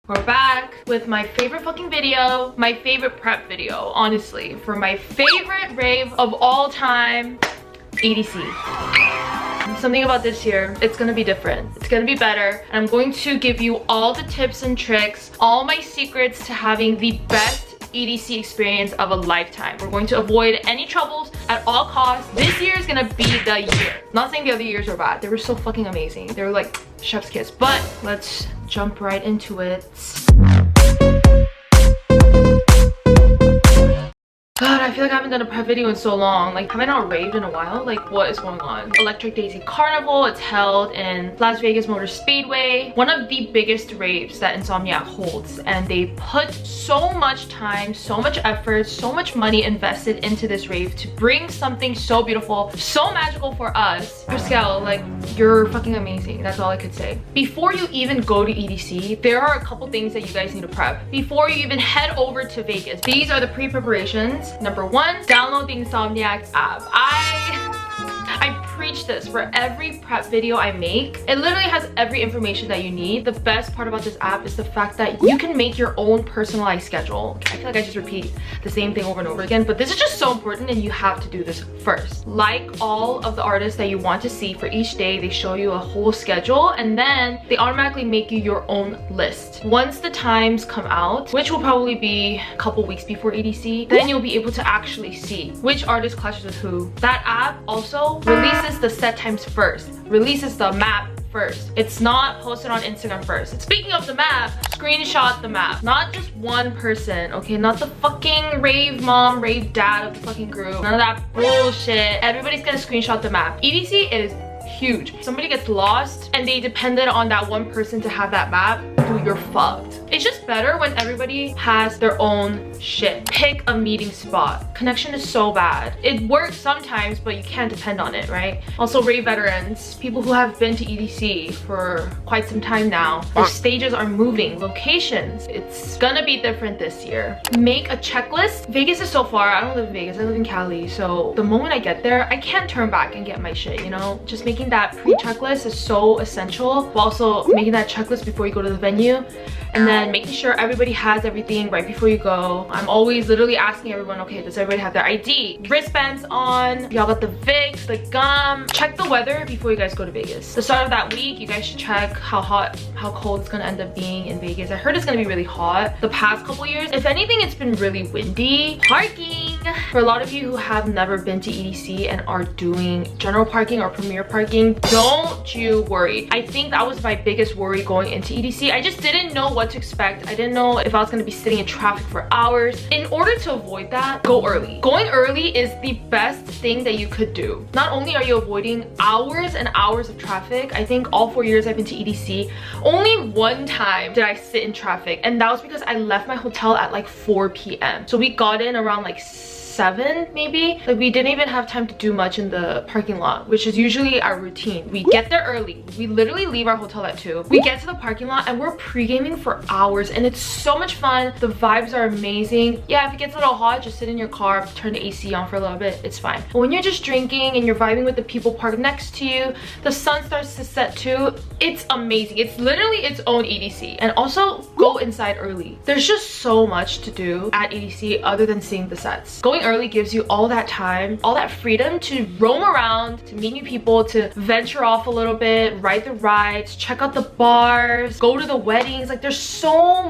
We're back with my favorite fucking video, my favorite prep video, honestly, for my favorite rave of all time, EDC. Something about this year, it's gonna be different. It's gonna be better. And I'm going to give you all the tips and tricks, all my secrets to having the best EDC experience of a lifetime. We're going to avoid any troubles at all costs. This year is gonna be the year. Not saying the other years were bad. They were so fucking amazing. They were like chef's kiss. But let's jump right into it. God, I feel like I haven't done a prep video in so long. Like, have I not raved in a while? Like, what is going on? Electric Daisy Carnival, it's held in Las Vegas Motor Speedway. One of the biggest raves that Insomniac holds. And they put so much time, so much effort, so much money invested into this rave to bring something so beautiful, so magical for us. Pascal, like, you're fucking amazing. That's all I could say. Before you even go to EDC, there are a couple things that you guys need to prep. Before you even head over to Vegas, these are the pre-preparations. Number one, download the Insomniac app. I preach this for every prep video I make. It literally has every information that you need. The best part about this app is the fact that you can make your own personalized schedule. I feel like I just repeat the same thing over and over again, but this is just so important and you have to do this first. Like all of the artists that you want to see for each day, they show you a whole schedule and then they automatically make you your own list. Once the times come out, which will probably be a couple weeks before EDC, then you'll be able to actually see which artist clashes with who. That app also releases the set times first, releases the map first. It's not posted on Instagram first. And speaking of the map, screenshot the map. Not just one person, okay? Not the fucking rave mom, rave dad of the fucking group. None of that bullshit. Everybody's gonna screenshot the map. EDC is huge. Somebody gets lost and they depended on that one person to have that map, dude, you're fucked. It's just better when everybody has their own shit. Pick a meeting spot. Connection is so bad. It works sometimes, but you can't depend on it, right? Also, rave veterans, people who have been to EDC for quite some time now, their stages are moving, locations. It's gonna be different this year. Make a checklist. Vegas is so far. I don't live in Vegas, I live in Cali. So the moment I get there, I can't turn back and get my shit, you know? Just making that pre-checklist is so essential, but also making that checklist before you go to the venue and then making sure everybody has everything right before you go. I'm always literally asking everyone, okay, does everybody have their ID? Wristbands on, y'all got the Vicks, the gum. Check the weather before you guys go to Vegas. The start of that week, you guys should check how hot, how cold it's gonna end up being in Vegas. I heard it's gonna be really hot the past couple years. If anything, it's been really windy. Parking. For a lot of you who have never been to EDC and are doing general parking or premier parking, don't you worry. I think that was my biggest worry going into EDC. I just didn't know what to expect. I didn't know if I was going to be sitting in traffic for hours. In order to avoid that, go early. Going early is the best thing that you could do. Not only are you avoiding hours and hours of traffic, I think all 4 years I've been to EDC, only one time did I sit in traffic, and that was because I left my hotel at like 4 p.m. So we got in around like 7 maybe. Like, we didn't even have time to do much in the parking lot, which is usually our routine. We get there early. We literally leave our hotel at 2. We get to the parking lot and we're pre-gaming for hours and it's so much fun. The vibes are amazing. Yeah, if it gets a little hot, just sit in your car, turn the AC on for a little bit, it's fine. But when you're just drinking and you're vibing with the people parked next to you, the sun starts to set too, it's amazing. It's literally its own EDC. And also, go inside early. There's just so much to do at EDC other than seeing the sets. Going early gives you all that time, all that freedom to roam around, to meet new people, to venture off a little bit, ride the rides, check out the bars, go to the weddings. Like, there's so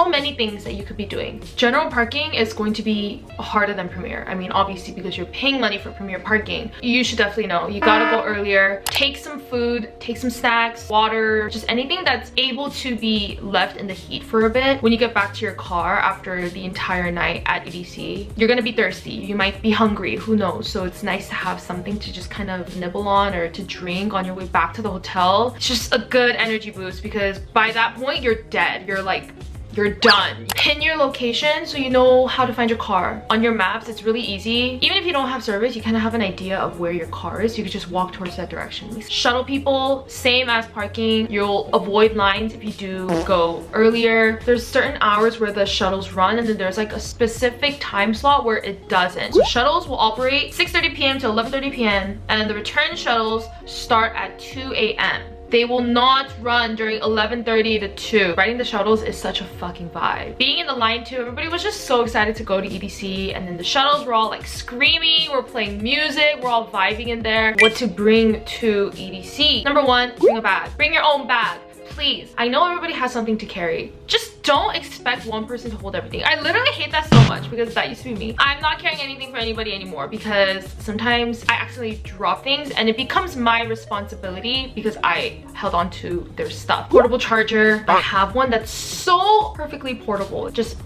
many things that you could be doing. General parking is going to be harder than premier. I mean, obviously, because you're paying money for premier parking. You should definitely know. You gotta go earlier. Take some food, take some snacks, water, just anything that's able to be left in the heat for a bit. When you get back to your car after the entire night at EDC, you're gonna be thirsty. You might be hungry, who knows? So it's nice to have something to just kind of nibble on or to drink on your way back to the hotel. It's just a good energy boost because by that point you're dead. You're done. Pin your location so you know how to find your car. On your maps, it's really easy. Even if you don't have service, you kind of have an idea of where your car is. You could just walk towards that direction. Shuttle people, same as parking. You'll avoid lines if you do go earlier. There's certain hours where the shuttles run and then there's like a specific time slot where it doesn't. So shuttles will operate 6:30 p.m. to 11:30 p.m. and the return shuttles start at 2 a.m. They will not run during 11:30 to 2. Riding the shuttles is such a fucking vibe. Being in the line too, everybody was just so excited to go to EDC, and then the shuttles were all like screaming, we're playing music, we're all vibing in there. What to bring to EDC? Number one, bring a bag. Bring your own bag. Please. I know everybody has something to carry. Just don't expect one person to hold everything. I literally hate that so much because that used to be me. I'm not carrying anything for anybody anymore because sometimes I accidentally drop things and it becomes my responsibility because I held on to their stuff. Portable charger. I have one that's so perfectly portable. Just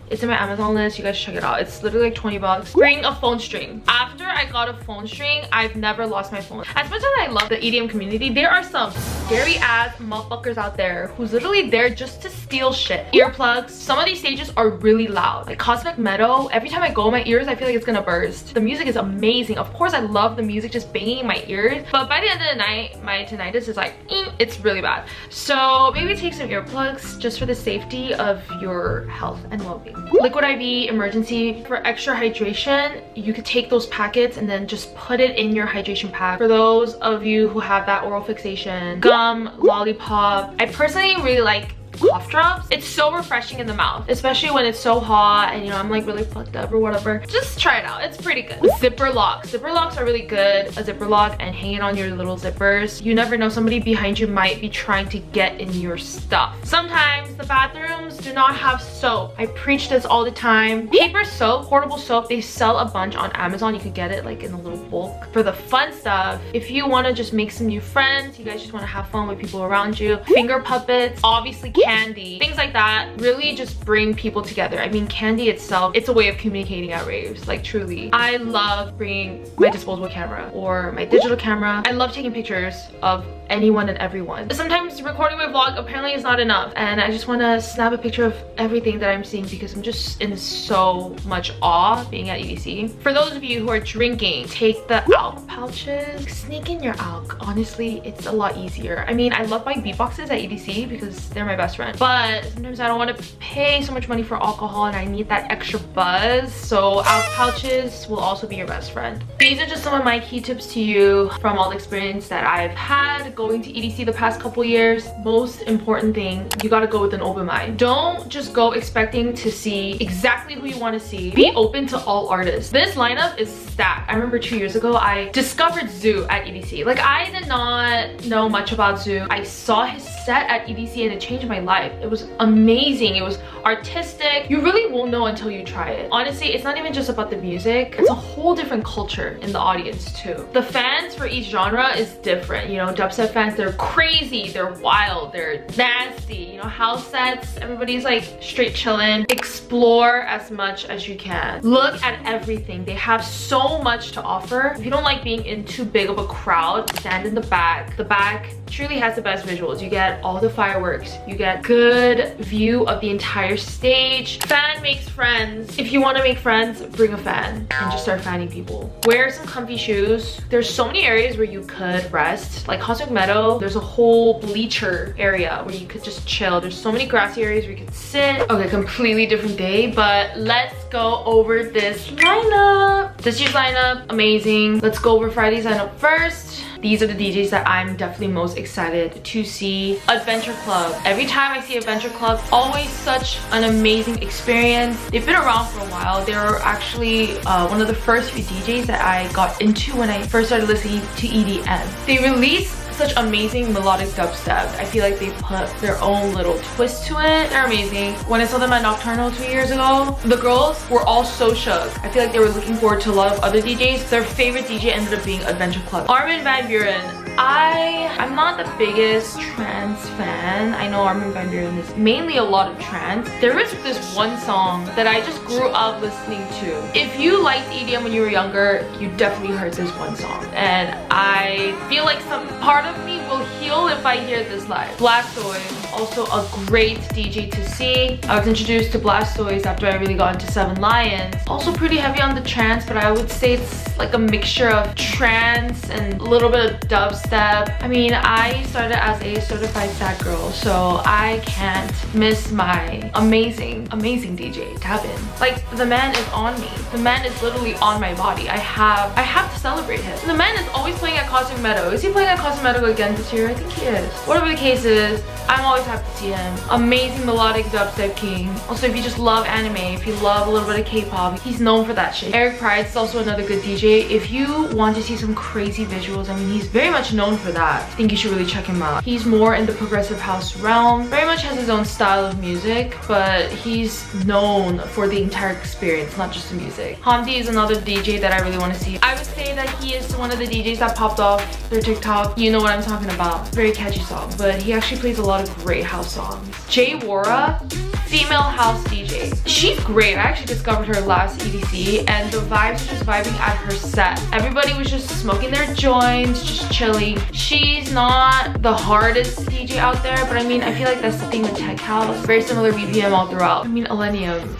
it's in my Amazon list. You guys should check it out. It's literally like 20 bucks. Bring a phone string. After I got a phone string, I've never lost my phone. As much as I love the EDM community, there are some scary ass motherfuckers out there who's literally there just to steal shit. Earplugs. Some of these stages are really loud. Like Cosmic Meadow, every time I go, my ears, I feel like it's gonna burst. The music is amazing. Of course, I love the music just banging in my ears. But by the end of the night, my tinnitus is like, it's really bad. So maybe take some earplugs just for the safety of your health and well-being. Liquid IV emergency. For extra hydration, you could take those packets and then just put it in your hydration pack. For those of you who have that oral fixation, gum, lollipop. I personally really like cough drops. It's so refreshing in the mouth, especially when it's so hot and you know I'm like really fucked up or whatever. Just try it out. It's pretty good. Zipper locks. Zipper locks are really good. A zipper lock and hang it on your little zippers. You never know, somebody behind you might be trying to get in your stuff. Sometimes the bathrooms do not have soap. I preach this all the time. Paper soap, portable soap, they sell a bunch on Amazon. You could get it like in a little bulk. For the fun stuff, if you want to just make some new friends, you guys just want to have fun with people around you, finger puppets, obviously candy, things like that really just bring people together. I mean, candy itself, it's a way of communicating at raves, like truly. I love bringing my disposable camera or my digital camera. I love taking pictures of anyone and everyone. Sometimes recording my vlog apparently is not enough and I just want to snap a picture of everything that I'm seeing because I'm just in so much awe being at EDC. For those of you who are drinking, take the alc pouches. Sneak in your alc. Honestly, it's a lot easier. I mean, I love buying beatboxes at EDC because they're my best friend, but sometimes I don't want to pay so much money for alcohol and I need that extra buzz, so alc pouches will also be your best friend. These are just some of my key tips to you from all the experience that I've had going to EDC the past couple years. Most important thing, you gotta go with an open mind. Don't just go expecting to see exactly who you want to see. Be open to all artists. This lineup is stacked. I remember 2 years ago I discovered Zoo at EDC. Like, I did not know much about Zoo. I saw his set at EDC and it changed my life. It was amazing. It was artistic. You really won't know until you try it. Honestly, it's not even just about the music. It's a whole different culture in the audience too. The fans for each genre is different. You know, dubstep fans, they're crazy, they're wild, they're nasty. You know, house sets, everybody's like straight chilling. Explore as much as you can. Look at everything. They have so much to offer. If you don't like being in too big of a crowd, stand in the back. The back truly has the best visuals. You get all the fireworks. You get good view of the entire stage. Fan makes friends. If you want to make friends, bring a fan and just start fanning people. Wear some comfy shoes. There's so many areas where you could rest. Like Cosmic Meadow, there's a whole bleacher area where you could just chill. There's so many grassy areas where you could sit. Okay, completely different day, but let's go over this lineup. This year's lineup, amazing. Let's go over Friday's lineup first. These are the DJs that I'm definitely most excited to see. Adventure Club. Every time I see Adventure Club, always such an amazing experience. They've been around for a while. They were actually one of the first few DJs that I got into when I first started listening to EDM. They released such amazing melodic dubstep. I feel like they put their own little twist to it. They're amazing. When I saw them at Nocturnal 2 years ago, the girls were all so shook. I feel like they were looking forward to a lot of other DJs. Their favorite DJ ended up being Adventure Club. Armin van Buuren. I'm not the biggest trance fan. I know Armin van Buuren is mainly a lot of trance. There is this one song that I just grew up listening to. If you liked EDM when you were younger, you definitely heard this one song. And I feel like some part of me will heal if I hear this live. Blastoise, also a great DJ to see. I was introduced to Blastoise after I really got into Seven Lions. Also pretty heavy on the trance, but I would say it's like a mixture of trance and a little bit of dubstep dubstep. I mean, I started as a certified sad girl, so I can't miss my amazing DJ, Gavin. Like, the man is on me. The man is literally on my body. I have to celebrate him. The man is always playing at Cosmic Meadow. Is he playing at Cosmic Meadow again this year? I think he is. Whatever the case is, I'm always happy to see him. Amazing melodic dubstep king. Also, if you just love anime, if you love a little bit of K-pop, he's known for that shit. Eric Price is also another good DJ. If you want to see some crazy visuals, I mean, he's very much known for that. I think you should really check him out. He's more in the progressive house realm. Very much has his own style of music, but he's known for the entire experience, not just the music. Hamdi is another DJ that I really want to see. I would say that he is one of the DJs that popped off their TikTok. You know what I'm talking about. Very catchy song, but he actually plays a lot of great house songs. Jay Wara, female house DJ. She's great. I actually discovered her last EDC and the vibes are just vibing at her set. Everybody was just smoking their joints, just chilling. She's not the hardest DJ out there, but I mean, I feel like that's the thing with tech house. Very similar BPM all throughout. I mean, Illenium.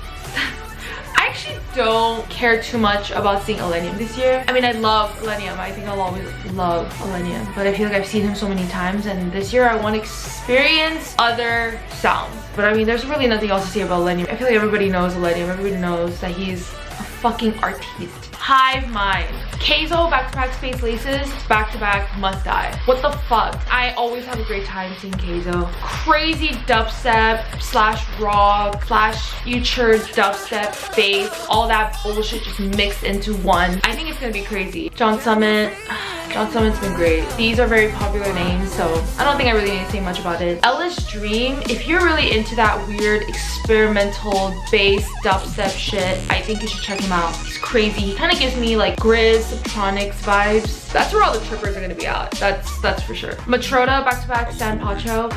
I actually don't care too much about seeing Illenium this year. I mean, I love Illenium. I think I'll always love Illenium, but I feel like I've seen him so many times, and this year I want to experience other sounds. But I mean, there's really nothing else to say about Illenium. I feel like everybody knows Illenium. Everybody knows that he's a fucking artiste. Hive Mind. Keizo, back-to-back Space Laces, back-to-back Must Die. What the fuck? I always have a great time seeing Keizo. Crazy dubstep slash rock slash future dubstep bass, all that bullshit just mixed into one. I think it's gonna be crazy. John Summit. John Summit's been great. These are very popular names, so I don't think I really need to say much about it. Ellis Dream, if you're really into that weird experimental bass dubstep shit, I think you should check him out. He's crazy. He kind of gives me like Grizz, Subtronics vibes. That's where all the trippers are gonna be at. That's for sure. Matroda, back-to-back San Pacho.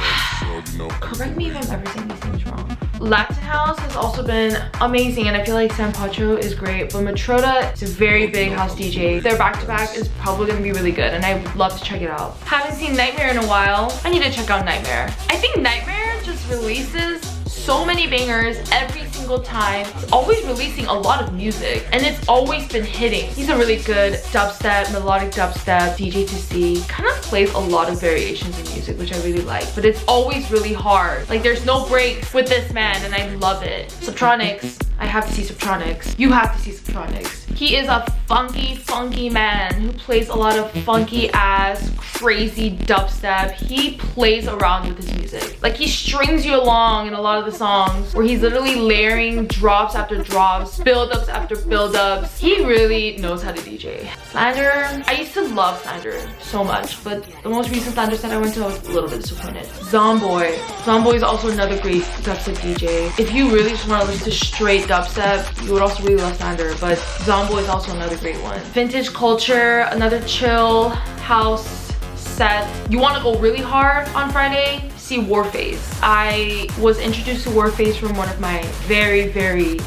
Correct me if I'm ever saying these things wrong. Latin House has also been amazing, and I feel like San Pacho is great, but Matroda is a very big house DJ. Their back-to-back is probably gonna be really good, and I would love to check it out. Haven't seen Nightmare in a while. I need to check out Nightmare. I think Nightmare just releases so many bangers every single time. He's always releasing a lot of music, and it's always been hitting. He's a really good dubstep, melodic dubstep DJ to see. Kind of plays a lot of variations in music, which I really like, but it's always really hard. Like, there's no breaks with this man, and I love it. Subtronics. I have to see Subtronics. You have to see Subtronics. He is a funky man who plays a lot of funky ass, crazy dubstep. He plays around with his music. Like, he strings you along in a lot of the songs where he's literally layering drops after drops, build-ups after build-ups. He really knows how to DJ. Slander. I used to love Slander so much, but the most recent Slander set I went to, I was a little bit disappointed. Zomboy. Zomboy is also another great dubstep DJ. If you really just want to listen to straight dubstep, you would also really love Slander, but Zomboy is also another great one. Vintage Culture, another chill house set. You want to go really hard on Friday? See Warface. I was introduced to Warface from one of my very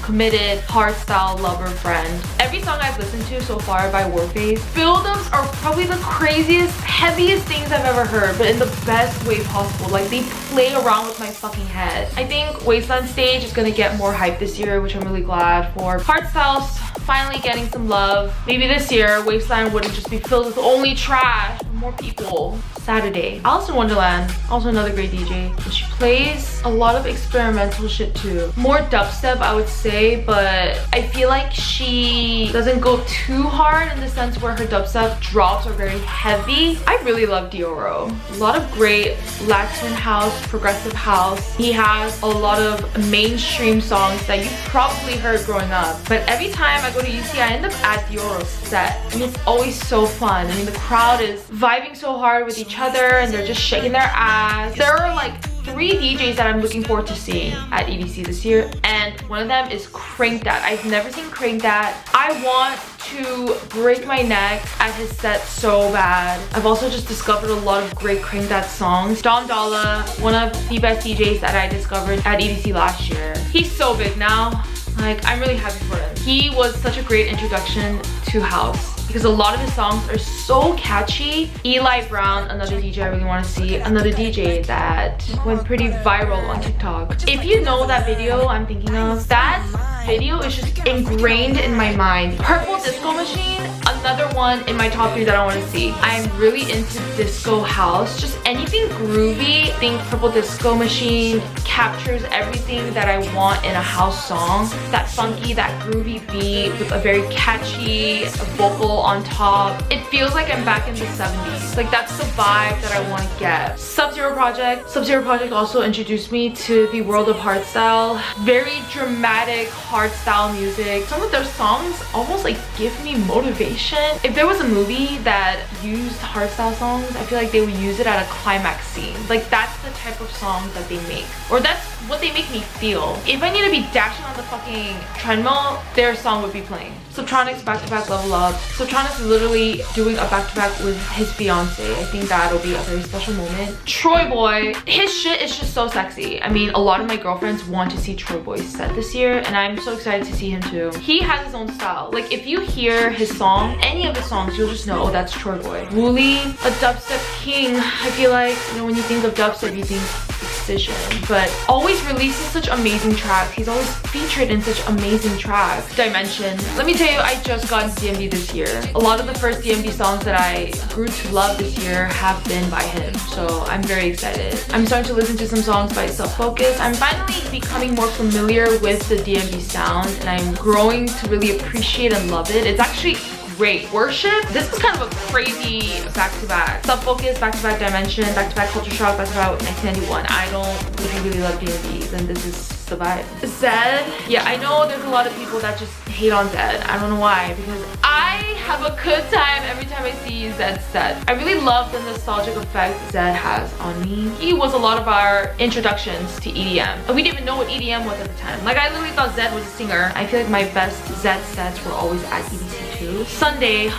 committed hardstyle lover friends. Every song I've listened to so far by Warface, build-ups are probably the craziest, heaviest things I've ever heard, but in the best way possible. Like, they play around with my fucking head. I think Wasteland Stage is gonna get more hype this year, which I'm really glad for. Hardstyles finally getting some love. Maybe this year Wasteland wouldn't just be filled with only trash, but more people. Saturday. Alice in Wonderland, also another great DJ. She plays a lot of experimental shit too. More dubstep, I would say, but I feel like she doesn't go too hard in the sense where her dubstep drops are very heavy. I really love Dioro. A lot of great Latin house, progressive house. He has a lot of mainstream songs that you've probably heard growing up. But every time I go to UC, I end up at Dioro's set, and it's always so fun. I mean, the crowd is vibing so hard with each other, and they're just shaking their ass. There are like 3 DJs that I'm looking forward to seeing at EDC this year, and one of them is Crank That. I've never seen Crank That. I want to break my neck at his set so bad. I've also just discovered a lot of great Crank That songs. Dom Dalla, one of the best DJs that I discovered at EDC last year. He's so big now. Like, I'm really happy for him. He was such a great introduction to house because a lot of his songs are so catchy. Eli Brown, another DJ I really want to see. Another DJ that went pretty viral on TikTok. If you know that video I'm thinking of, that video is just ingrained in my mind. Purple Disco Machine Another one in my top 3 that I want to see. I'm really into disco house. Just anything groovy. I think Purple Disco Machine captures everything that I want in a house song. That funky, that groovy beat with a very catchy vocal on top. It feels like I'm back in the 70s. Like that's the vibe that I want to get. Sub-Zero Project. Sub-Zero Project also introduced me to the world of hardstyle. Very dramatic hardstyle music. Some of their songs almost like give me motivation. If there was a movie that used hardstyle songs, I feel like they would use it at a climax scene. Like that's the type of songs that they make, or that's what they make me feel. If I need to be dashing on the fucking treadmill, their song would be playing. Subtronic's back-to-back Level Up. Subtronic's literally doing a back-to-back with his fiance. I think that'll be a very special moment. Troy Boy, his shit is just so sexy. I mean, a lot of my girlfriends want to see Troy Boy's set this year, and I'm so excited to see him too. He has his own style. Like if you hear his song, any of the songs, you'll just know, oh, that's Troy Boy. Wooly, a dubstep king. I feel like, you know, when you think of dubstep, you think Excision, but always releases such amazing tracks. He's always featured in such amazing tracks. Dimension. Let me tell you, I just got DMB this year. A lot of the first DMB songs that I grew to love this year have been by him, so I'm very excited. I'm starting to listen to some songs by Self Focus. I'm finally becoming more familiar with the DMB sound, and I'm growing to really appreciate and love it. It's actually great. Worship, this is kind of a crazy back-to-back. Self Focus, back-to-back Dimension, back-to-back Culture Shock, back-to-back 1991. I don't really love DMB, then this is the vibe. Zed, yeah, I know there's a lot of people that just hate on Zed. I don't know why, because I have a good time every time I see Zed's set. I really love the nostalgic effect Zed has on me. He was a lot of our introductions to EDM, and we didn't even know what EDM was at the time. Like I literally thought Zed was a singer. I feel like my best Zed sets were always at EDC 2. Sunday,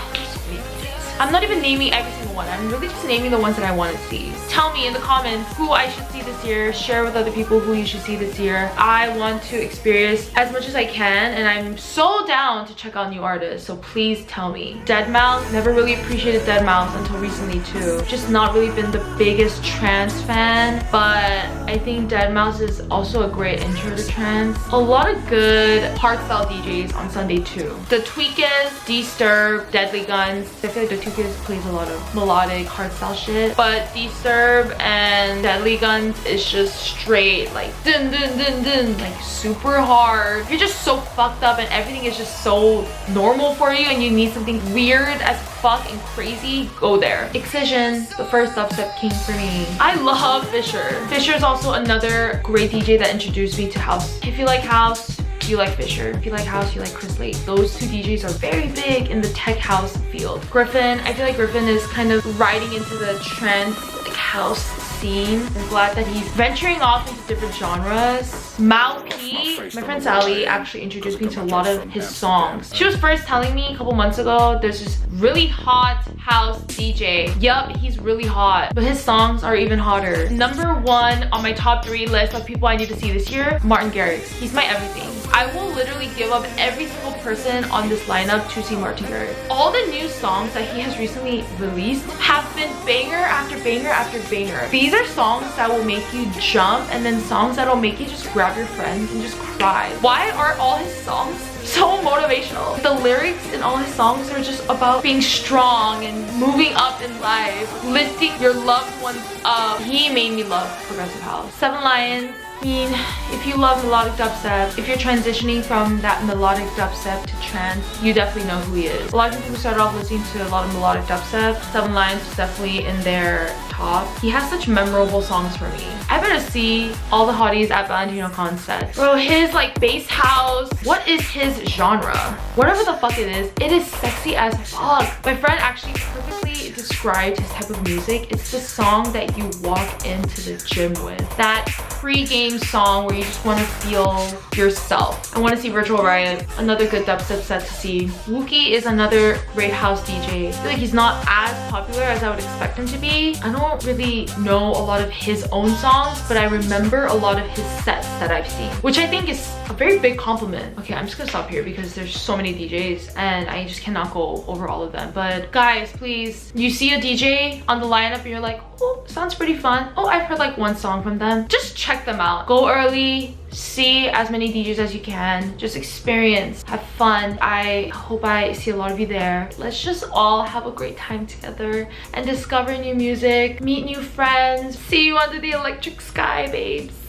I'm not even naming every single one. I'm really just naming the ones that I want to see. Tell me in the comments who I should see this year. Share with other people who you should see this year. I want to experience as much as I can, and I'm so down to check out new artists, so please tell me. Deadmau5, never really appreciated Deadmau5 until recently too. Just not really been the biggest trance fan, but I think Deadmau5 is also a great intro to trance. A lot of good hardstyle DJs on Sunday too. The Tweakers, Disturb, Deadly Guns. I feel like the Tweakers plays a lot of melodic hardstyle shit, but Disturb and Deadly Guns is just straight like dun dun dun dun, like super hard. You're just so fucked up and everything is just so normal for you, and you need something weird as fuck and crazy, go there. Excision, the first dubstep king for me. I love Fisher. Fisher is also another great DJ that introduced me to house. If you like house, you like Fisher. If you like house, you like Chris Lake. Those two DJs are very big in the tech house field. Griffin, I feel like Griffin is kind of riding into the trance like house scene. I'm glad that he's venturing off into different genres. Mao P, my friend Sally actually introduced me to a lot of his songs. She was first telling me a couple months ago, there's this really hot house DJ. Yup, he's really hot, but his songs are even hotter. Number 1 on my top 3 list of people I need to see this year, Martin Garrix. He's my everything. I will literally give up every single person on this lineup to see Martin Garrix. All the new songs that he has recently released have been banger after banger after banger. These are songs that will make you jump, and then songs that will make you just grab your friends and just cry. Why are all his songs so motivational? The lyrics in all his songs are just about being strong and moving up in life, lifting your loved ones up. He made me love progressive house. Seven Lions. I mean, if you love melodic dubstep, if you're transitioning from that melodic dubstep to trance, you definitely know who he is. A lot of people who started off listening to a lot of melodic dubstep, Seven Lions is definitely in their top. He has such memorable songs for me. I better see all the hotties at Valentino Khan's set. Bro, his like bass house, what is his genre? Whatever the fuck it is sexy as fuck. My friend actually perfectly described his type of music. It's the song that you walk into the gym with. That pre-game song where you just want to feel yourself. I want to see Virtual Riot, another good dubstep set to see. Wookie is another great house DJ. I feel like he's not as popular as I would expect him to be. I don't really know a lot of his own songs, but I remember a lot of his sets that I've seen, which I think is a very big compliment. Okay, I'm just gonna stop here because there's so many DJs and I just cannot go over all of them. But guys, please, you see a DJ on the lineup and you're like, oh, sounds pretty fun. Oh, I've heard like one song from them. Just check check them out. Go early, see as many DJs as you can, just experience, have fun. I hope I see a lot of you there. Let's just all have a great time together and discover new music, meet new friends. See you under the electric sky, babes.